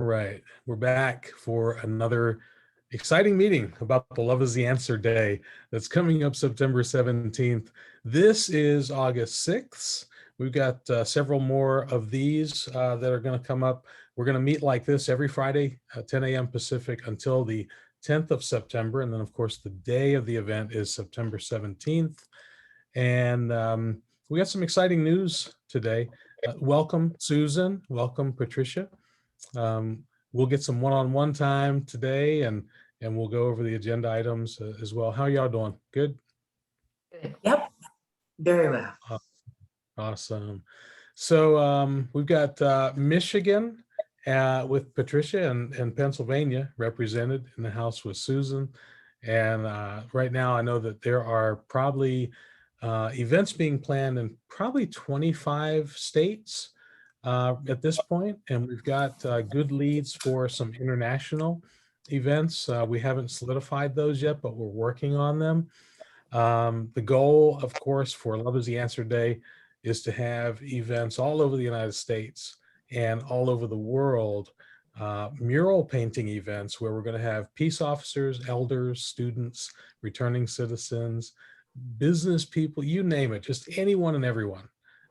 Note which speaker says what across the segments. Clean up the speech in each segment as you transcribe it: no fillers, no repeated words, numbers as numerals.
Speaker 1: Right. We're back for another exciting meeting about the Love is the Answer Day that's coming up September 17th. This is August 6th. We've got several more of these that are going to come up. We're going to meet like this every Friday at 10 a.m. Pacific until the 10th of September. And then, of course, the day of the event is September 17th. And we got some exciting news today. Welcome, Susan. Welcome, Patricia. Um, we'll get some one-on-one time today, and we'll go over the agenda items as well. How y'all doing? Good?
Speaker 2: Good. Yep, very well.
Speaker 1: Awesome. So we've got Michigan with Patricia and Pennsylvania represented in the House with Susan. And right now I know that there are probably events being planned in probably 25 states at this point, and we've got good leads for some international events. We haven't solidified those yet, but we're working on them. The goal, of course, for Love is the Answer Day is to have events all over the United States and all over the world, mural painting events where we're going to have peace officers, elders, students, returning citizens, business people, you name it, just anyone and everyone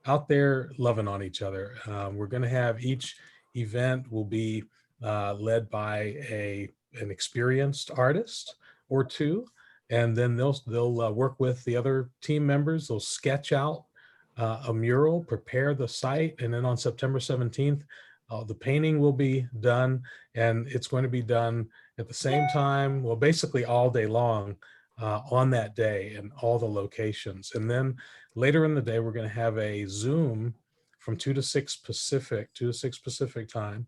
Speaker 1: out there loving on each other. We're going to have each event will be led by an experienced artist or two, and then they'll work with the other team members. They'll sketch out a mural, prepare the site, and then on September 17th, the painting will be done, and it's going to be done at the same time, well, basically all day long on that day in all the locations. And then later in the day, we're going to have a Zoom from 2 to 6 Pacific time,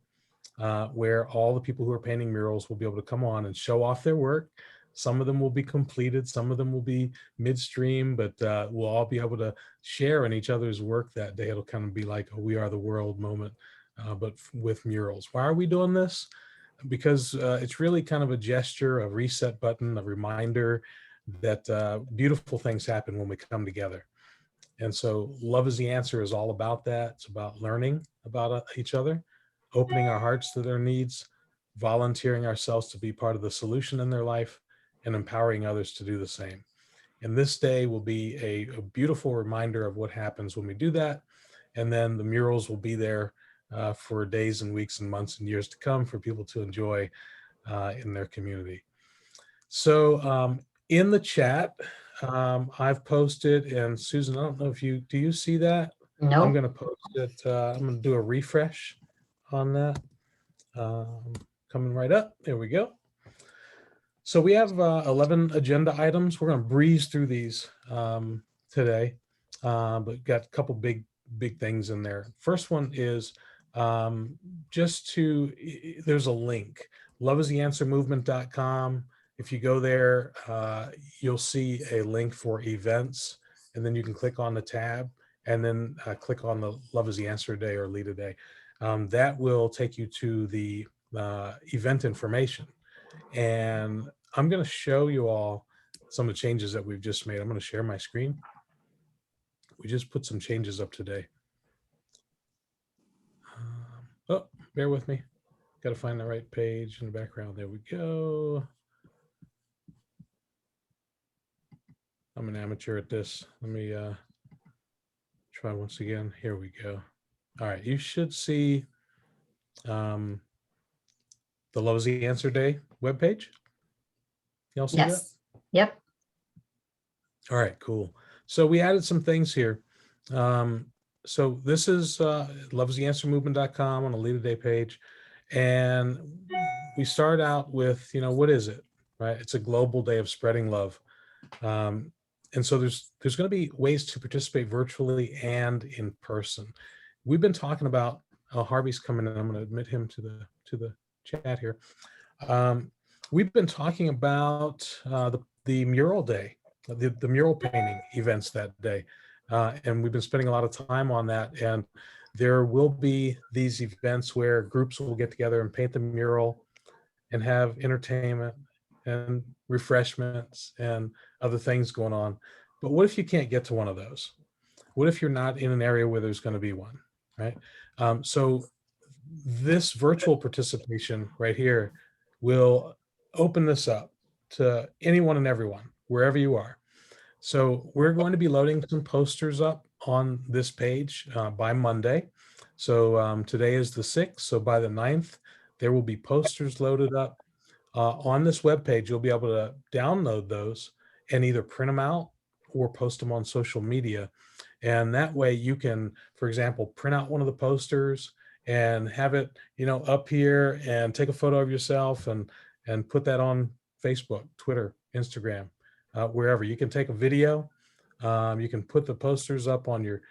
Speaker 1: where all the people who are painting murals will be able to come on and show off their work. Some of them will be completed, some of them will be midstream, but we'll all be able to share in each other's work that day. It'll kind of be like a We Are the World moment, but with murals. Why are we doing this? Because it's really kind of a gesture, a reset button, a reminder that beautiful things happen when we come together. And so Love is the Answer is all about that. It's about learning about each other, opening our hearts to their needs, volunteering ourselves to be part of the solution in their life, and empowering others to do the same. And this day will be a beautiful reminder of what happens when we do that. And then the murals will be there for days and weeks and months and years to come for people to enjoy in their community. So in the chat, I've posted, and Susan, I don't know if do you see that?
Speaker 2: No.
Speaker 1: I'm going to post it. I'm going to do a refresh on that. Coming right up. There we go. So we have 11 agenda items. We're going to breeze through these today, but got a couple big things in there. First one is there's a link, loveistheanswermovement.com. If you go there, you'll see a link for events, and then you can click on the tab and then click on the Love is the Answer Day or Lead a Day. That will take you to the event information. And I'm going to show you all some of the changes that we've just made. I'm going to share my screen. We just put some changes up today. Oh, bear with me. Got to find the right page in the background. There we go. I'm an amateur at this. Let me try once again. Here we go. All right, you should see the Love is the Answer Day webpage. Y'all see that?
Speaker 2: Yep.
Speaker 1: All right, cool. So we added some things here. So this is loveistheanswermovement.com on the Lead a Day page. And we start out with, what is it, right? It's a global day of spreading love. And so there's going to be ways to participate virtually and in person. We've been talking about, Harvey's coming in. I'm going to admit him to the chat here. We've been talking about the mural day, the mural painting events that day. And we've been spending a lot of time on that. And there will be these events where groups will get together and paint the mural and have entertainment and refreshments and other things going on. But what if you can't get to one of those? What if you're not in an area where there's going to be one, right? So this virtual participation right here will open this up to anyone and everyone, wherever you are. So we're going to be loading some posters up on this page by Monday. So today is the 6th. So by the 9th, there will be posters loaded up on this webpage. You'll be able to download those and either print them out or post them on social media. And that way you can, for example, print out one of the posters and have it, up here and take a photo of yourself and put that on Facebook, Twitter, Instagram, wherever. You can take a video. You can put the posters up on your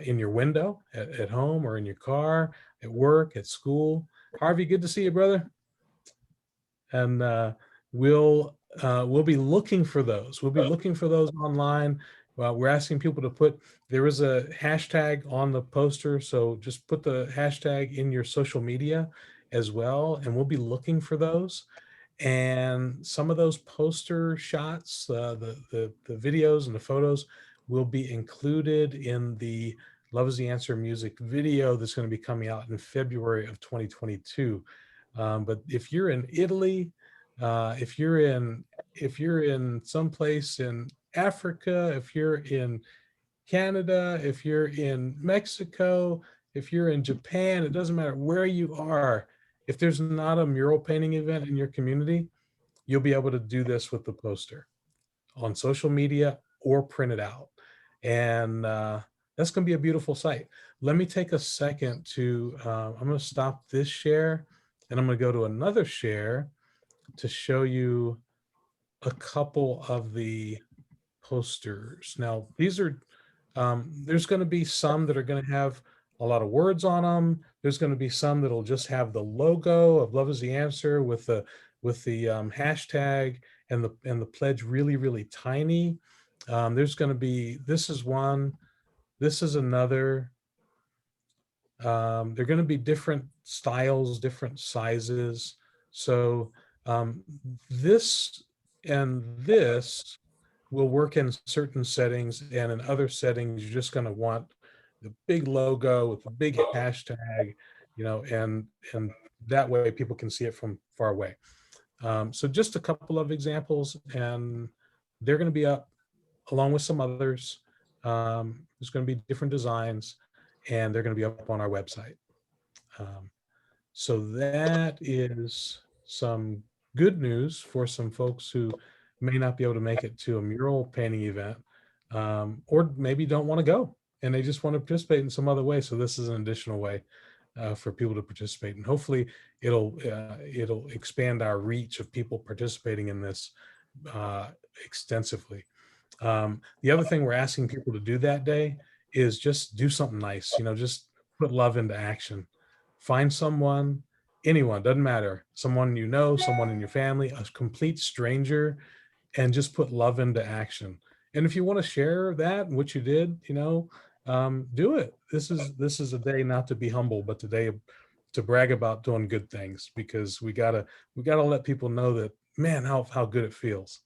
Speaker 1: in your window at home or in your car, at work, at school. Harvey, good to see you, brother. And we'll be looking for those. We'll be looking for those online. We're asking people to put, there is a hashtag on the poster, so just put the hashtag in your social media as well, and we'll be looking for those. And some of those poster shots, the videos and the photos will be included in the Love is the Answer music video that's going to be coming out in February of 2022. But if you're in Italy, if you're in someplace in Africa, if you're in Canada, if you're in Mexico, if you're in Japan, it doesn't matter where you are. If there's not a mural painting event in your community, you'll be able to do this with the poster on social media or print it out. And that's going to be a beautiful sight. Let me take a second to, I'm going to stop this share and I'm going to go to another share to show you a couple of the posters. Now, these are, there's going to be some that are going to have a lot of words on them. There's going to be some that'll just have the logo of Love is the Answer with the hashtag and the pledge really, really tiny. There's going to be, this is one, this is another. They're going to be different styles, different sizes. So this and this will work in certain settings, and in other settings, you're just going to want the big logo with the big hashtag, and that way people can see it from far away. So just a couple of examples, and they're going to be up along with some others. There's going to be different designs, and they're going to be up on our website. So that is some good news for some folks who may not be able to make it to a mural painting event, or maybe don't want to go and they just want to participate in some other way. So this is an additional way for people to participate, and hopefully it'll expand our reach of people participating in this extensively. The other thing we're asking people to do that day is just do something nice, just put love into action. Find someone, anyone, doesn't matter, someone you know, someone in your family, a complete stranger, and just put love into action. And if you want to share that and what you did, do it. This is a day not to be humble, but today to brag about doing good things, because we gotta let people know that, man, how good it feels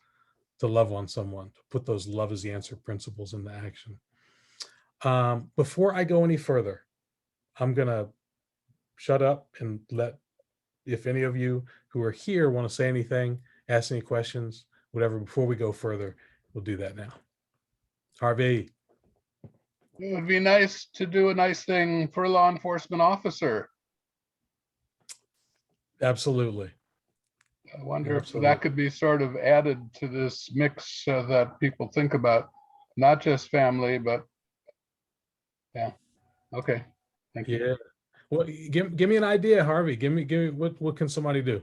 Speaker 1: to love on someone, to put those love is the answer principles into action. Before I go any further, I'm gonna shut up and let, if any of you who are here want to say anything, ask any questions, whatever, before we go further, we'll do that now. Harvey.
Speaker 3: It would be nice to do a nice thing for a law enforcement officer.
Speaker 1: Absolutely.
Speaker 3: I wonder if that could be sort of added to this mix that people think about, not just family, but yeah. Okay. Thank you.
Speaker 1: Yeah. Well, give me an idea, Harvey. Give me what can somebody do?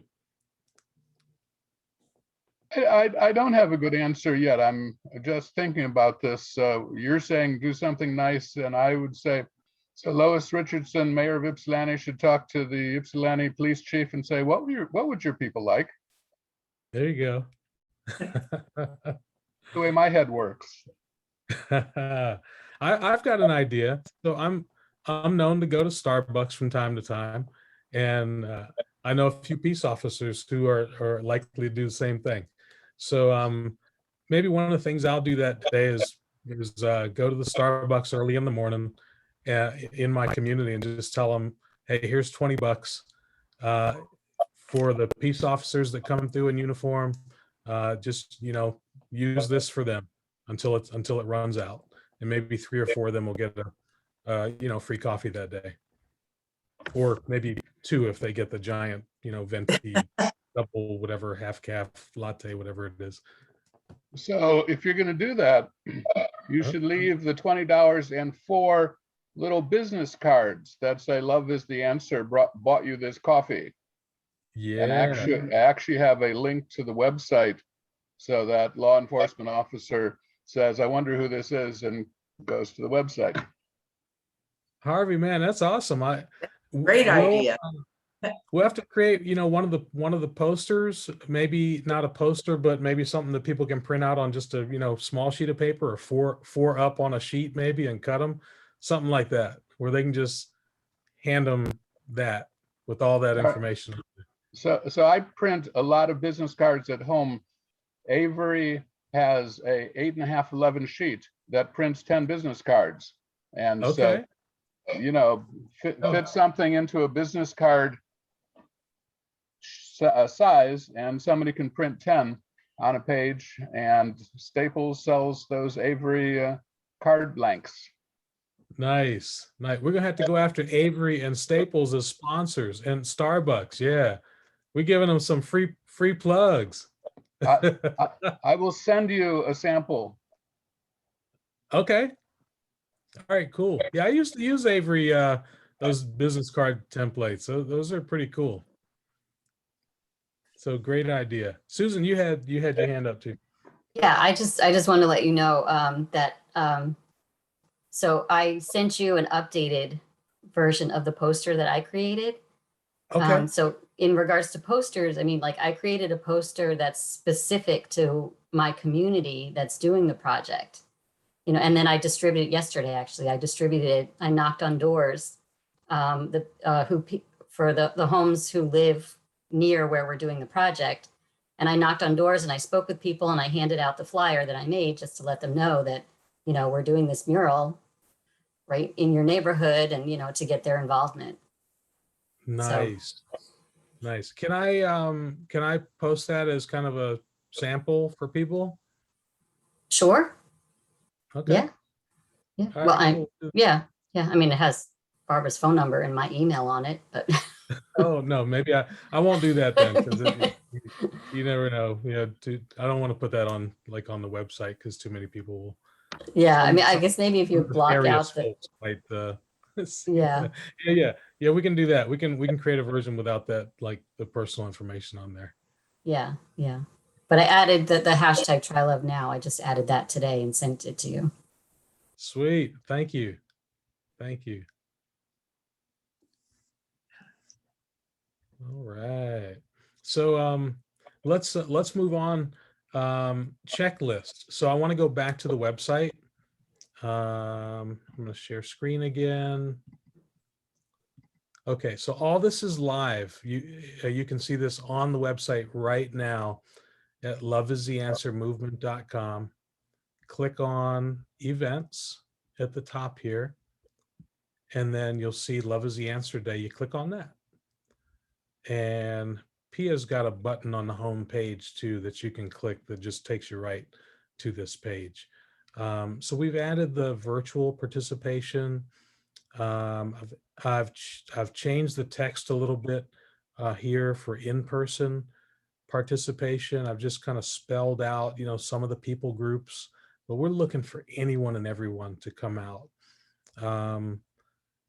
Speaker 3: I don't have a good answer yet. I'm just thinking about this. You're saying do something nice, and I would say, so Lois Richardson, mayor of Ypsilanti, should talk to the Ypsilanti police chief and say, what would your people like?
Speaker 1: There you go.
Speaker 3: The way my head works.
Speaker 1: I've got an idea. So I'm known to go to Starbucks from time to time, and I know a few peace officers who are likely to do the same thing. So maybe one of the things I'll do that day is go to the Starbucks early in the morning in my community and just tell them, hey, here's $20 for the peace officers that come through in uniform. Just, use this for them until it runs out. And maybe 3 or 4 of them will get a free coffee that day. Or maybe 2 if they get the giant, venti double, whatever, half calf latte, whatever it is.
Speaker 3: So if you're going to do that, you should leave the $20 and 4 little business cards that say "Love is the answer. Bought you this coffee." And
Speaker 1: Yeah.
Speaker 3: actually have a link to the website, so that law enforcement officer says, "I wonder who this is," and goes to the website.
Speaker 1: Harvey, man, that's awesome.
Speaker 2: Great idea.
Speaker 1: We'll have to create, one of the posters, maybe not a poster, but maybe something that people can print out on just a, small sheet of paper, or four up on a sheet maybe, and cut them, something like that, where they can just hand them that with all that information.
Speaker 3: So I print a lot of business cards at home. Avery has a 8.5 11 sheet that prints 10 business cards. And
Speaker 1: Okay.
Speaker 3: so, fit something into a business card size, and somebody can print 10 on a page, and Staples sells those Avery card blanks.
Speaker 1: Nice. We're gonna have to go after Avery and Staples as sponsors, and Starbucks. Yeah, we're giving them some free plugs.
Speaker 3: I will send you a sample.
Speaker 1: Okay. All right, cool. Yeah, I used to use Avery, those business card templates. So those are pretty cool. So great idea. Susan, you had your hand up too.
Speaker 4: Yeah, I just wanted to let you know that so I sent you an updated version of the poster that I created.
Speaker 1: Okay.
Speaker 4: So in regards to posters, I mean, like, I created a poster that's specific to my community that's doing the project, and then I distributed it yesterday. Actually, I distributed it. I knocked on doors for the homes who live near where we're doing the project. And I knocked on doors and I spoke with people, and I handed out the flyer that I made just to let them know that, we're doing this mural right in your neighborhood, and, to get their involvement.
Speaker 1: Nice. Nice. Can I post that as kind of a sample for people?
Speaker 4: Sure.
Speaker 1: Okay.
Speaker 4: Yeah. Yeah.
Speaker 1: All
Speaker 4: Well,
Speaker 1: right, cool.
Speaker 4: yeah. I mean, it has Barbara's phone number and my email on it, but
Speaker 1: Oh no, maybe I won't do that then, because you never know. I don't want to put that on on the website, because too many people will.
Speaker 4: yeah. I mean, I guess maybe if you block out the
Speaker 1: folks might
Speaker 4: yeah.
Speaker 1: yeah, we can do that. We can create a version without that, like the personal information on there.
Speaker 4: Yeah. But I added the hashtag Try Love Now. I just added that today and sent it to you.
Speaker 1: Sweet. Thank you. All right. So let's move on. Checklist. So I want to go back to the website. I'm going to share screen again. Okay, so all this is live. You can see this on the website right now at loveistheanswermovement.com. Click on events at the top here, and then you'll see Love is the Answer Day. You click on that. And Pia's got a button on the home page too that you can click that just takes you right to this page. So we've added the virtual participation. I've changed the text a little bit here for in-person participation. I've just kind of spelled out, some of the people groups, but we're looking for anyone and everyone to come out.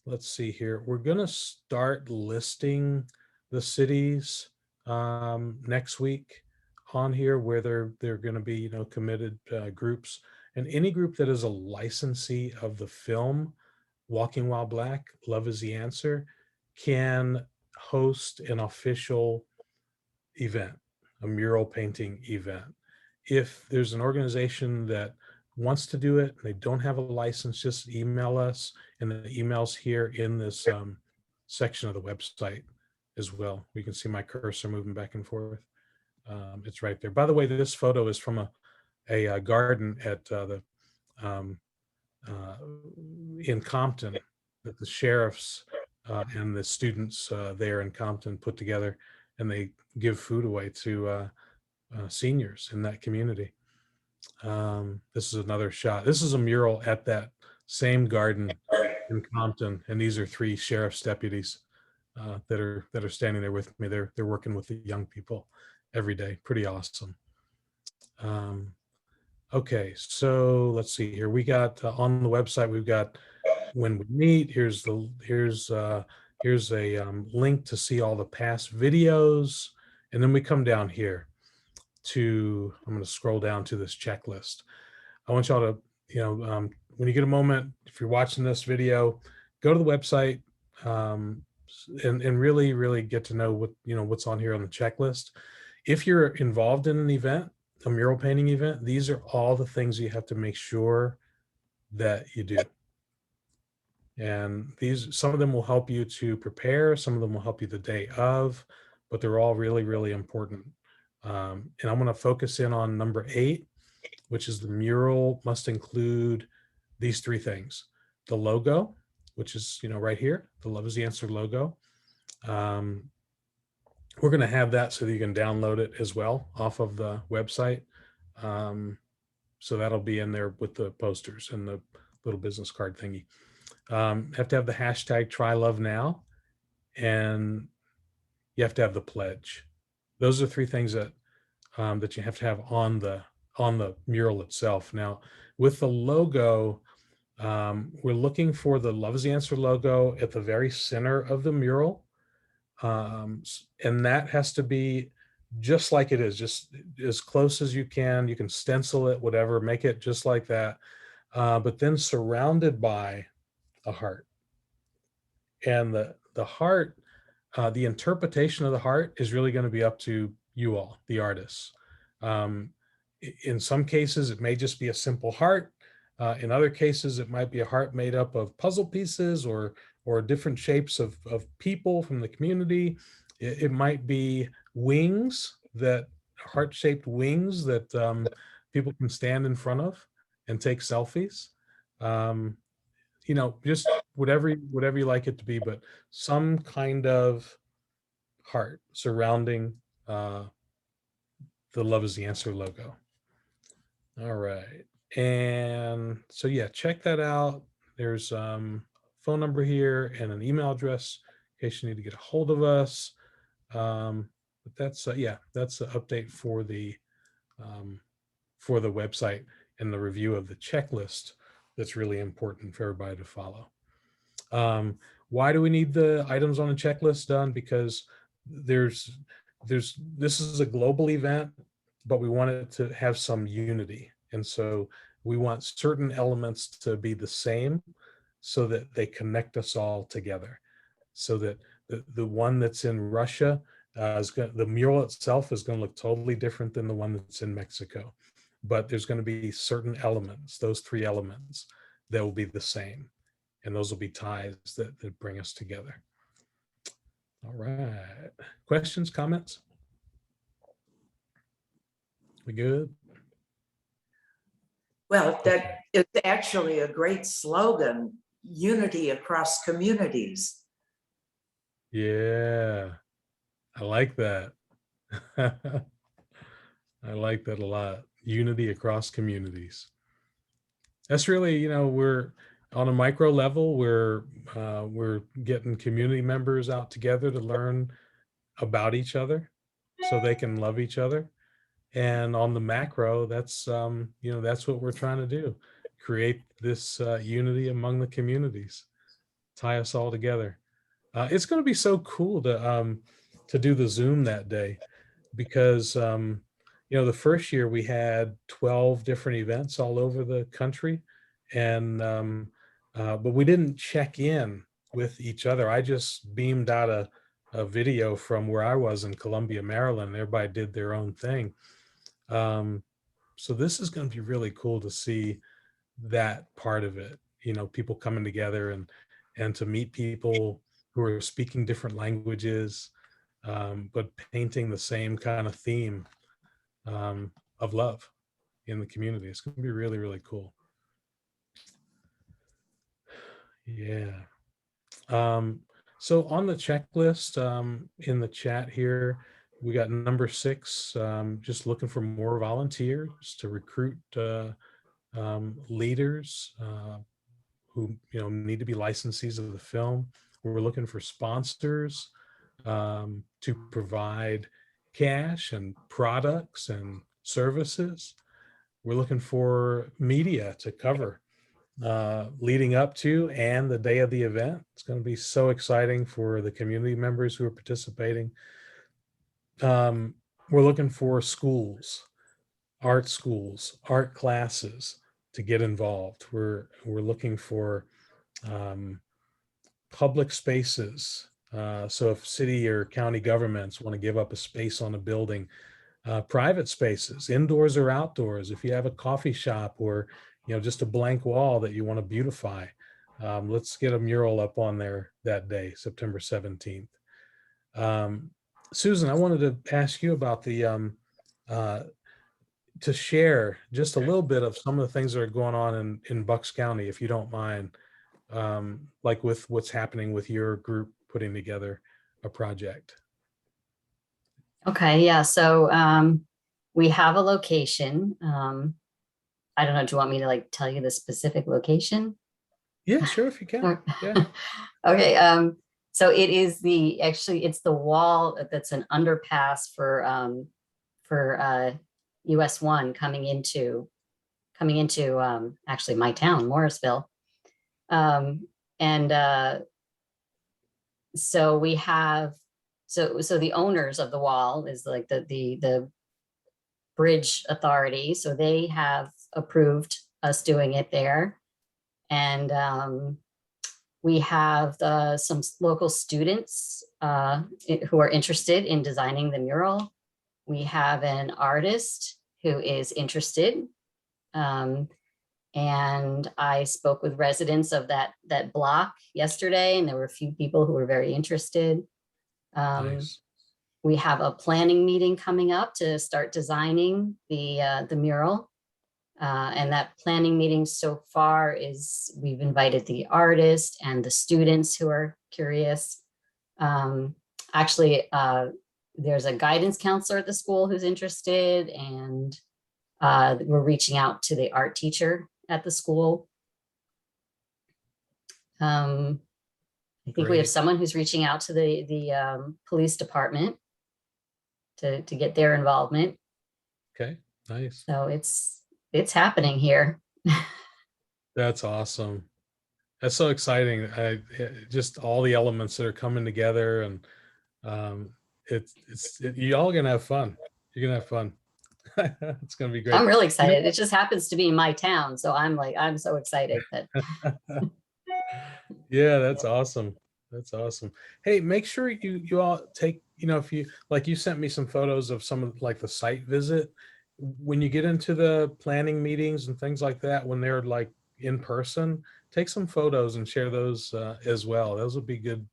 Speaker 1: Let's see here. We're going to start listing the cities next week on here where they're going to be, committed groups, and any group that is a licensee of the film Walking While Black, Love is the Answer, can host an official event, a mural painting event. If there's an organization that wants to do it and they don't have a license, just email us, and the email's here in this section of the website as well. We can see my cursor moving back and forth. It's right there. By the way, this photo is from a garden at in Compton that the sheriff's and the students there in Compton put together, and they give food away to seniors in that community. This is another shot. This is a mural at that same garden in Compton, and these are 3 sheriff's deputies that are standing there with me. They're working with the young people every day. Pretty awesome. Okay, so let's see here. We got on the website. We've got when we meet. Here's a link to see all the past videos, and then we come down here to. I'm going to scroll down to this checklist. I want y'all to, when you get a moment, if you're watching this video, go to the website and really get to know what's on here on the checklist. If you're involved in an event, a mural painting event, these are all the things you have to make sure that you do. And some of them will help you to prepare, some of them will help you the day of, but they're all really important. And I'm going to focus in on number 8, which is the mural must include these 3 things: the logo, which is right here, the Love is the Answer logo. We're going to have that so that you can download it as well off of the website. So that'll be in there with the posters and the little business card thingy. Have to have the hashtag Try Love Now, and you have to have the pledge. Those are 3 things that that you have to have on the mural itself. Now, with the logo, we're looking for the Love is the Answer logo at the very center of the mural. And that has to be just like it is, just as close as you can. You can stencil it, whatever, make it just like that. But then surrounded by a heart. And the heart, the interpretation of the heart is really going to be up to you all, the artists. In some cases, it may just be a simple heart. In other cases, it might be a heart made up of puzzle pieces or different shapes of people from the community. It might be wings, that heart-shaped wings that people can stand in front of and take selfies. Just whatever you like it to be, but some kind of heart surrounding the Love is the Answer logo. All right. And so, yeah, check that out. There's phone number here and an email address in case you need to get a hold of us. But that's that's an update for the website and the review of the checklist. That's really important for everybody to follow. Why do we need the items on the checklist done? Because this is a global event, but we want it to have some unity. And so we want certain elements to be the same so that they connect us all together. So that the one that's in Russia, the mural itself is going to look totally different than the one that's in Mexico. But there's going to be certain elements, those 3 elements, that will be the same. And those will be ties that bring us together. All right. Questions, comments? We good?
Speaker 2: Well, that is actually a great slogan, unity across communities.
Speaker 1: Yeah, I like that. I like that a lot. Unity across communities. That's really, we're on a micro level, we're getting community members out together to learn about each other so they can love each other. And on the macro, that's that's what we're trying to do, create this unity among the communities, tie us all together. It's going to be so cool to do the Zoom that day, because the first year we had 12 different events all over the country, and but we didn't check in with each other. I just beamed out a video from where I was in Columbia, Maryland. Everybody did their own thing. So this is going to be really cool to see that part of it, people coming together and to meet people who are speaking different languages, but painting the same kind of theme of love in the community. It's going to be really cool. Yeah. So on the checklist, in the chat here, we got number 6, just looking for more volunteers to recruit leaders who need to be licensees of the film. We're looking for sponsors to provide cash and products and services. We're looking for media to cover leading up to and the day of the event. It's going to be so exciting for the community members who are participating. We're looking for schools, art classes to get involved. We're looking for public spaces. So if city or county governments want to give up a space on a building, private spaces, indoors or outdoors. If you have a coffee shop or just a blank wall that you want to beautify, let's get a mural up on there that day, September 17th. Susan, I wanted to ask you about the to share just a little bit of some of the things that are going on in Bucks County, if you don't mind, like with what's happening with your group putting together a project.
Speaker 4: Okay, yeah, so we have a location. I don't know, do you want me to like tell you the specific location?
Speaker 1: Yeah, sure, if you can. Yeah.
Speaker 4: Okay, so it is actually it's the wall that's an underpass for US 1 coming into actually my town, Morrisville. And so we have so the owners of the wall is like the bridge authority, so they have approved us doing it there. And we have some local students who are interested in designing the mural. We have an artist who is interested. And I spoke with residents of that block yesterday, and there were a few people who were very interested.
Speaker 1: Nice.
Speaker 4: We have a planning meeting coming up to start designing the mural. And that planning meeting so far is we've invited the artist and the students who are curious. Actually, there's a guidance counselor at the school who's interested, and we're reaching out to the art teacher at the school. I think we have someone who's reaching out to the police department to get their involvement.
Speaker 1: Okay, nice.
Speaker 4: So it's happening here.
Speaker 1: That's awesome. That's so exciting. Just all the elements that are coming together, and you all gonna have fun. You're gonna have fun. It's gonna be great.
Speaker 4: I'm really excited. It just happens to be in my town, so I'm so excited that.
Speaker 1: Yeah, that's awesome. That's awesome. Hey, make sure you all take, if you like, you sent me some photos of some of like the site visit. When you get into the planning meetings and things like that, when they're like in person, take some photos and share those as well. Those would be good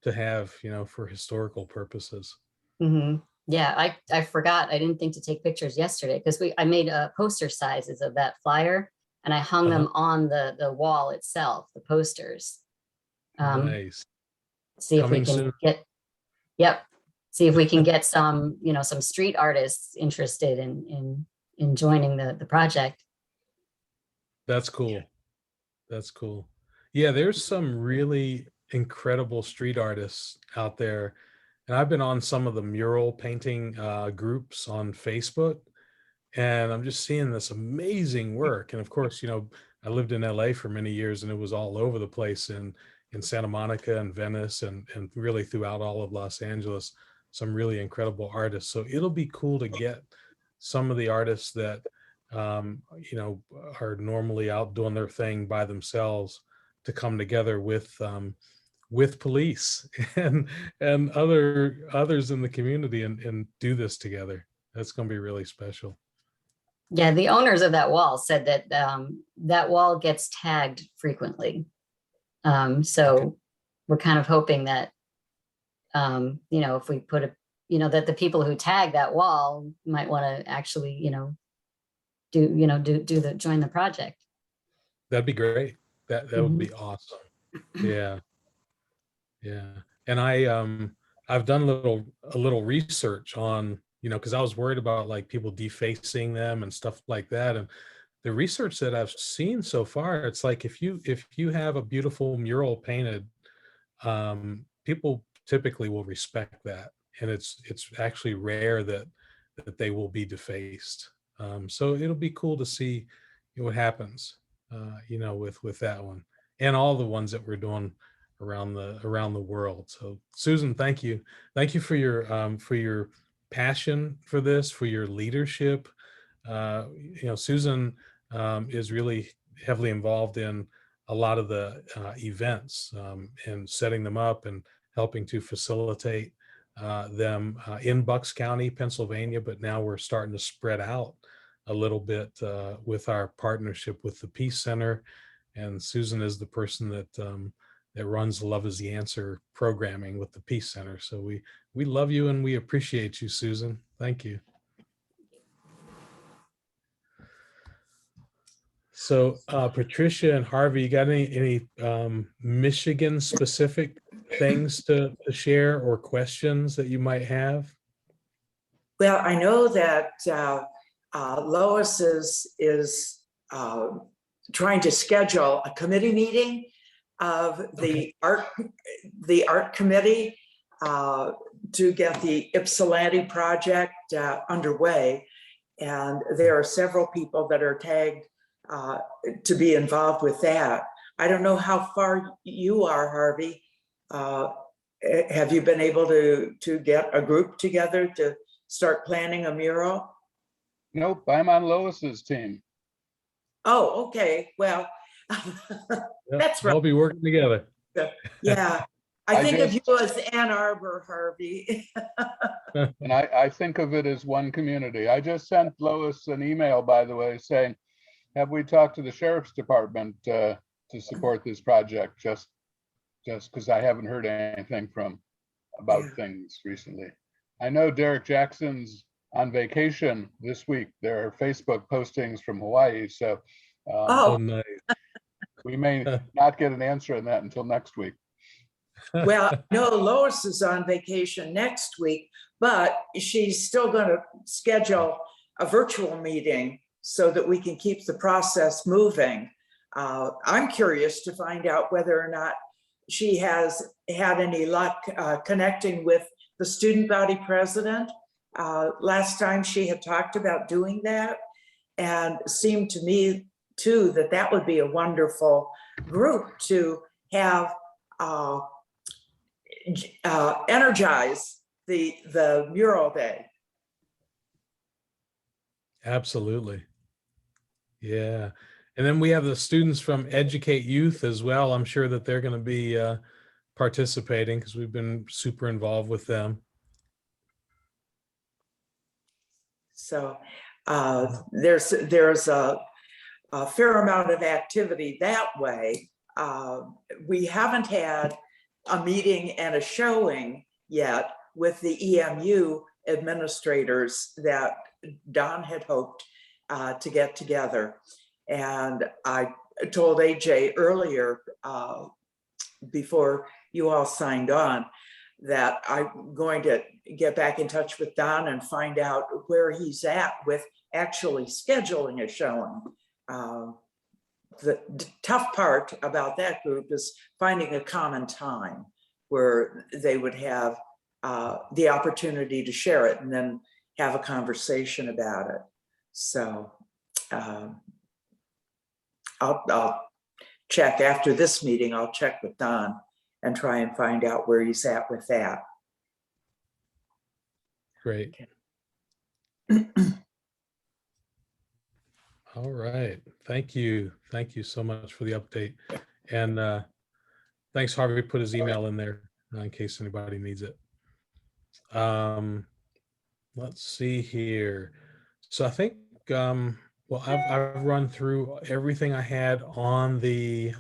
Speaker 1: to have, for historical purposes.
Speaker 4: Mm-hmm. Yeah, I forgot. I didn't think to take pictures yesterday because I made poster sizes of that flyer and I hung them on the wall itself, the posters.
Speaker 1: Nice.
Speaker 4: See if we can get, yep. See if we can get some, some street artists interested in joining the project.
Speaker 1: That's cool. That's cool. Yeah, there's some really incredible street artists out there. And I've been on some of the mural painting groups on Facebook, and I'm just seeing this amazing work. And of course, I lived in LA for many years, and it was all over the place in Santa Monica and Venice and really throughout all of Los Angeles, some really incredible artists. So it'll be cool to get some of the artists that are normally out doing their thing by themselves to come together with police and others in the community and do this together. That's going to be really special.
Speaker 4: Yeah, the owners of that wall said that that wall gets tagged frequently. So okay. We're kind of hoping that, if we put that the people who tag that wall might want to actually, join the project.
Speaker 1: That'd be great. That would be awesome. Yeah. Yeah. And I've done a little research on, because I was worried about like people defacing them and stuff like that. And the research that I've seen so far, it's like if you have a beautiful mural painted, people typically will respect that, and it's actually rare that they will be defaced. So it'll be cool to see what happens, with that one and all the ones that we're doing around the world. So Susan, thank you for your passion for this, for your leadership. Susan is really heavily involved in a lot of the events, and setting them up and helping to facilitate them in Bucks County, Pennsylvania. But now we're starting to spread out a little bit with our partnership with the Peace Center. And Susan is the person that runs Love is the Answer programming with the Peace Center. So we love you and we appreciate you, Susan. Thank you. So Patricia and Harvey, you got any Michigan specific things to share or questions that you might have?
Speaker 2: Well, I know that Lois is trying to schedule a committee meeting of the art committee to get the Ypsilanti project underway. And there are several people that are tagged to be involved with that. I don't know how far you are, Harvey. Have you been able to get a group together to start planning a mural?
Speaker 3: Nope, I'm on Lois's team.
Speaker 2: Oh, okay. Well, that's right.
Speaker 1: We'll be working together.
Speaker 2: Yeah. I think of you as Ann Arbor, Harvey.
Speaker 3: And I think of it as one community. I just sent Lois an email, by the way, saying, have we talked to the sheriff's department to support this project? Just because I haven't heard anything about things recently. I know Derek Jackson's on vacation this week. There are Facebook postings from Hawaii. So
Speaker 1: Nice.
Speaker 3: we may not get an answer on that until next week.
Speaker 2: Well, no, Lois is on vacation next week, but she's still going to schedule a virtual meeting so that we can keep the process moving. I'm curious to find out whether or not she has had any luck connecting with the student body president. Last time she had talked about doing that, and seemed to me too that would be a wonderful group to have energize the mural day.
Speaker 1: Absolutely. Yeah. And then we have the students from Educate Youth as well. I'm sure that they're going to be participating because we've been super involved with them.
Speaker 2: So there's a fair amount of activity that way. We haven't had a meeting and a showing yet with the EMU administrators that Don had hoped to get together. And I told AJ earlier, before you all signed on, that I'm going to get back in touch with Don and find out where he's at with actually scheduling a showing. The tough part about that group is finding a common time where they would have the opportunity to share it and then have a conversation about it. So I'll check after this meeting. I'll check with Don and try and find out where he's at with that.
Speaker 1: Great. All right. Thank you. Thank you so much for the update. And thanks, Harvey, put his email in there in case anybody needs it. Let's see here. So I think, well, I've run through everything I had on the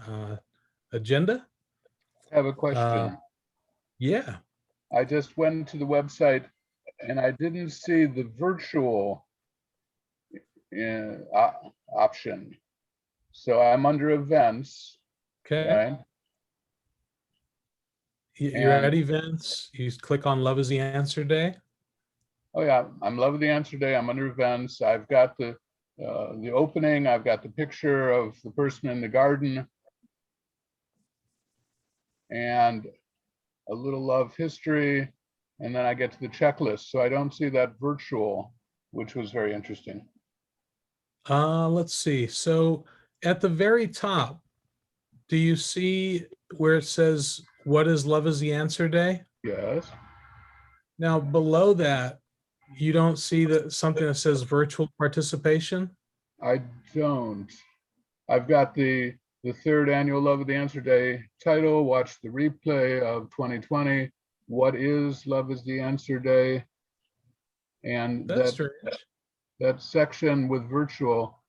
Speaker 1: agenda.
Speaker 3: I have a question.
Speaker 1: Yeah.
Speaker 3: I just went to the website and I didn't see the virtual option. So I'm under events.
Speaker 1: Okay.
Speaker 3: Right?
Speaker 1: You're
Speaker 3: And-
Speaker 1: at events, you click on Love is the Answer Day.
Speaker 3: Oh yeah, I'm loving the answer day. I'm under events. I've got the opening. I've got the picture of the person in the garden, and a little love history, and then I get to the checklist. So I don't see that virtual, which was very interesting.
Speaker 1: Let's see. So at the very top, do you see where it says, what is Love is the Answer Day?
Speaker 3: Yes,
Speaker 1: Now below that, you don't see that something that says virtual participation?
Speaker 3: I don't. I've got the third annual Love of the Answer Day title. Watch the replay of 2020. What is Love is the Answer Day? And
Speaker 1: That's
Speaker 3: that
Speaker 1: strange.
Speaker 3: section with virtual,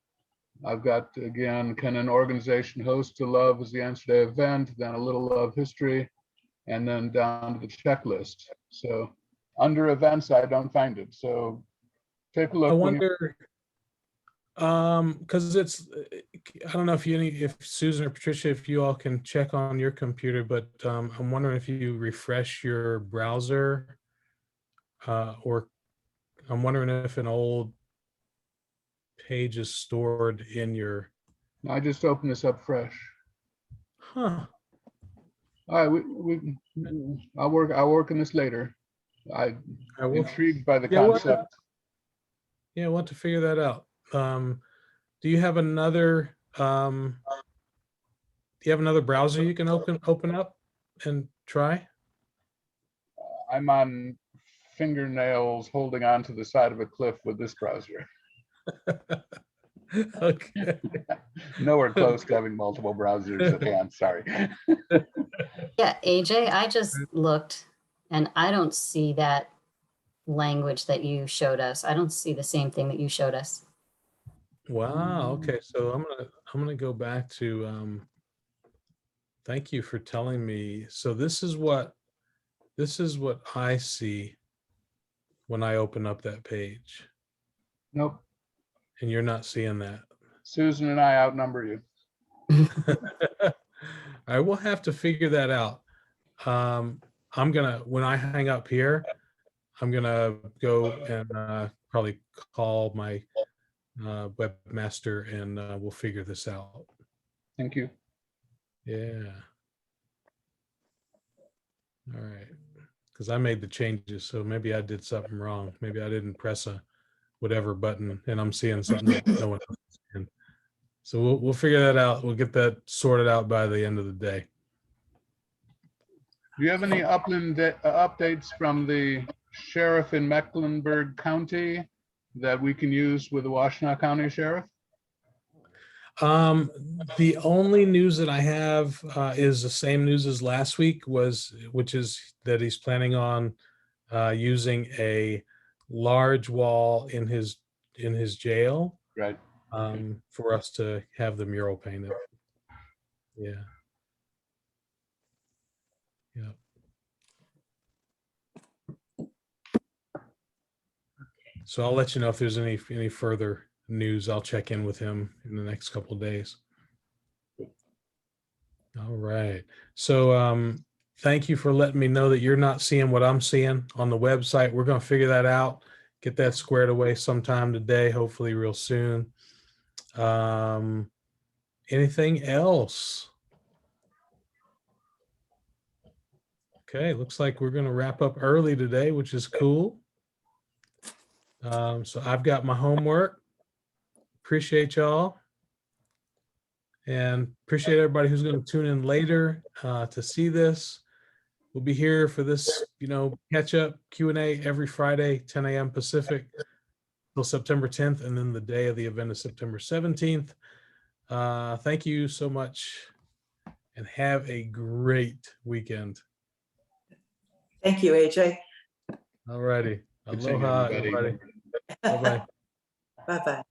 Speaker 3: I've got, again, can an organization host a Love is the Answer Day event, then a little love history, and then down to the checklist. So under events, I don't find it. So take a look.
Speaker 1: I
Speaker 3: when you-
Speaker 1: wonder, because it's, I don't know if Susan or Patricia, if you all can check on your computer, but I'm wondering if you refresh your browser, or I'm wondering if an old page is stored in your,
Speaker 3: I just opened this up fresh.
Speaker 1: huh?
Speaker 3: All right, I'll work on this later. I'm
Speaker 1: I will,
Speaker 3: intrigued by the
Speaker 1: Yeah, well-
Speaker 3: concept.
Speaker 1: yeah, I want to figure that out. Do you have another, browser you can open up and try?
Speaker 3: I'm on fingernails holding on to the side of a cliff with this browser.
Speaker 1: Okay.
Speaker 3: Nowhere close to having multiple browsers at hand, sorry.
Speaker 4: Yeah, AJ, I just looked and I don't see that language that you showed us. I don't see the same thing that you showed us.
Speaker 1: Wow. Okay. So I'm gonna go back to, thank you for telling me. So this is what I see when I open up that page,
Speaker 3: Nope,
Speaker 1: and you're not seeing that.
Speaker 3: Susan and I outnumber you.
Speaker 1: I will have to figure that out. When I hang up here, I'm gonna go and probably call my webmaster, and we'll figure this out.
Speaker 3: Thank you.
Speaker 1: Yeah. All right. Because I made the changes, so maybe I did something wrong. Maybe I didn't press a whatever button, and I'm seeing something that no one else is seeing. So we'll figure that out. We'll get that sorted out by the end of the day.
Speaker 3: Do you have any updates from the sheriff in Mecklenburg County that we can use with the Washtenaw County Sheriff?
Speaker 1: The only news that I have is the same news as last week, which is that he's planning on using a large wall in his jail,
Speaker 3: Right.
Speaker 1: for us to have the mural painted. Yeah. Yeah. So I'll let you know if there's any further news. I'll check in with him in the next couple of days. All right. So thank you for letting me know that you're not seeing what I'm seeing on the website. We're going to figure that out, get that squared away sometime today, hopefully real soon. Anything else? Okay, looks like we're going to wrap up early today, which is cool. So I've got my homework. Appreciate y'all. And appreciate everybody who's going to tune in later to see this. We'll be here for this, catch up Q&A every Friday, 10 a.m. Pacific till September 10th. And then the day of the event is September 17th. Thank you so much and have a great weekend.
Speaker 2: Thank you, AJ.
Speaker 1: All righty.
Speaker 3: Good seeing
Speaker 1: Aloha,
Speaker 3: everybody.
Speaker 1: everybody. Bye-bye.
Speaker 2: Bye-bye.